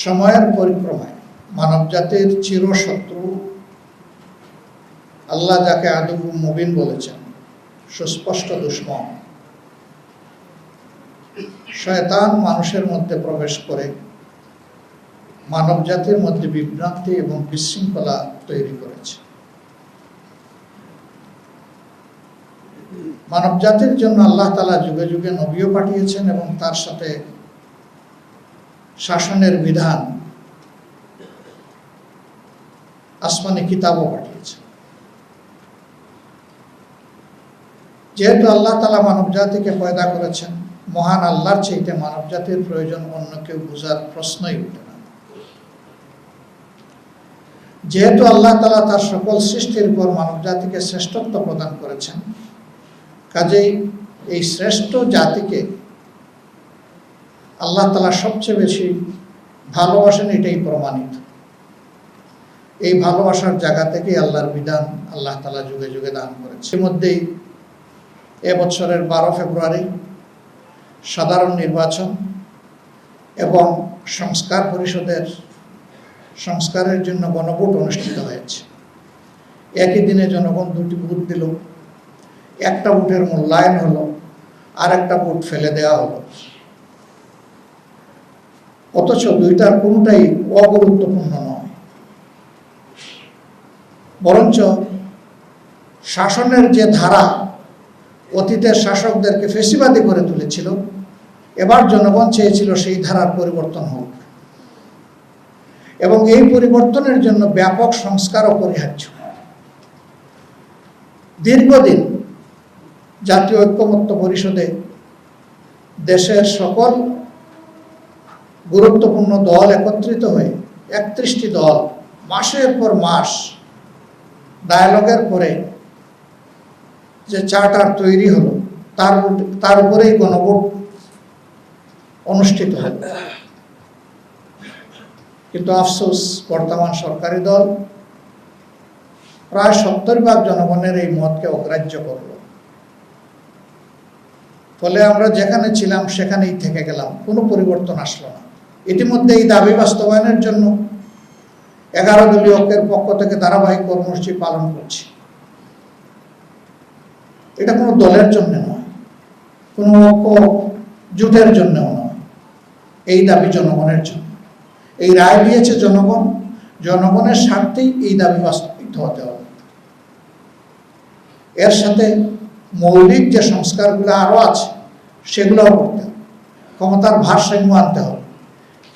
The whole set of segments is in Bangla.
সময়ের পরিক্রমায় মানব জাতির চিরশত্রু আল্লাহ যাকে আদুউ মুবিন বলেছেন, সুস্পষ্ট দুশমন শয়তান মানুষের মধ্যে প্রবেশ করে মানব জাতির মধ্যে বিভ্রান্তি এবং বিশৃঙ্খলা তৈরি করেছে। মানব জাতির জন্য আল্লাহ তাআলা যুগে যুগে নবীও পাঠিয়েছেন এবং তার সাথে শাসনের বিধান আসমানি কিতাবও পাঠিয়েছেন। যেহেতু আল্লাহ তাআলা মানব জাতিকে পয়দা করেছেন, মহান আল্লাহর চাইতে মানব জাতির প্রয়োজন অন্য কেউ বোঝার প্রশ্নই উঠে না। যেহেতু আল্লাহ তাআলা তার সকল সৃষ্টির উপর মানব জাতিকে শ্রেষ্ঠত্ব প্রদান করেছেন, কাজেই এই শ্রেষ্ঠ জাতিকে আল্লাহ তাআলা সবচেয়ে বেশি ভালোবাসেন, এটাই প্রমাণিত। এই ভালোবাসার জায়গা থেকে আল্লাহর বিধান আল্লাহ তাআলা যুগে যুগে দান করেছে। এর মধ্যেই এবছরের 12 ফেব্রুয়ারি সাধারণ নির্বাচন এবং সংস্কার পরিষদের সংস্কারের জন্য গণভোট অনুষ্ঠিত হয়েছে। একই দিনে জনগণ 2টি ভোট দিল, একটা ভোটের মূল্যায়ন হলো, আর একটা ভোট ফেলে দেওয়া হলো। অথচ দুইটার কোনোটাই অগুরুত্বপূর্ণ নয়, বরঞ্চ শাসনের যে ধারা অতীতের শাসকদেরকে ফেসিবাদী করে তুলেছিল, এবার জনগণ চেয়েছিল সেই ধারার পরিবর্তন হোক এবং এই পরিবর্তনের জন্য ব্যাপক সংস্কার অপরিহার্য। দীর্ঘদিন জাতীয় ঐক্যমত্য পরিষদে দেশের সকল গুরুত্বপূর্ণ দল একত্রিত হয়ে 31টি দল মাসের পর মাস ডায়ালগের পরে যে চার্টার তৈরি হলো, তার উপরেই গণভোট অনুষ্ঠিত হল। কিন্তু আফসোস, বর্তমান সরকারি দল প্রায় 70% জনগণের এই মতকে অগ্রাহ্য করল। ফলে আমরা যেখানে ছিলাম সেখানেই থেকে গেলাম, কোনো পরিবর্তন আসলো না। ইতিমধ্যে এই দাবি বাস্তবায়নের জন্য 11 দলীয় ঐক্যের পক্ষ থেকে ধারাবাহিক কর্মসূচি পালন করছি। এটা কোনো দলের জন্য নয়, কোনো ঐক্য জোটের জন্যও নয়, এই দাবি জনগণের জন্য। এই রায় দিয়েছে জনগণ, জনগণের স্বার্থেই এই দাবি বাস্তবায়িত হতে হবে। এর সাথে মৌলিক যে সংস্কারগুলো আরও আছে সেগুলোও করতে হবে। ক্ষমতার ভারসাম্য আনতে হবে।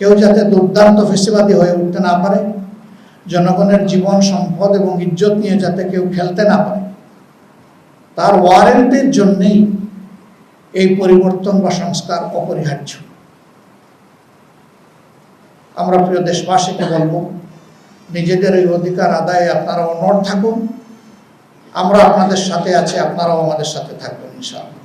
কেউ যাতে দুর্দান্ত ফেসিবাদী হয়ে উঠতে না পারে, জনগণের জীবন, সম্পদ এবং ইজ্জত নিয়ে যাতে কেউ খেলতে না পারে, তার ওয়ারেন্টির জন্যেই এই পরিবর্তন বা সংস্কার অপরিহার্য। আমরা প্রিয় দেশবাসীকে বলবো, নিজেদের এই অধিকার আদায়ে আপনারা অনড় থাকুন। আমরা আপনাদের সাথে আছি, আপনারাও আমাদের সাথে থাকবেন ইনশাআল্লাহ।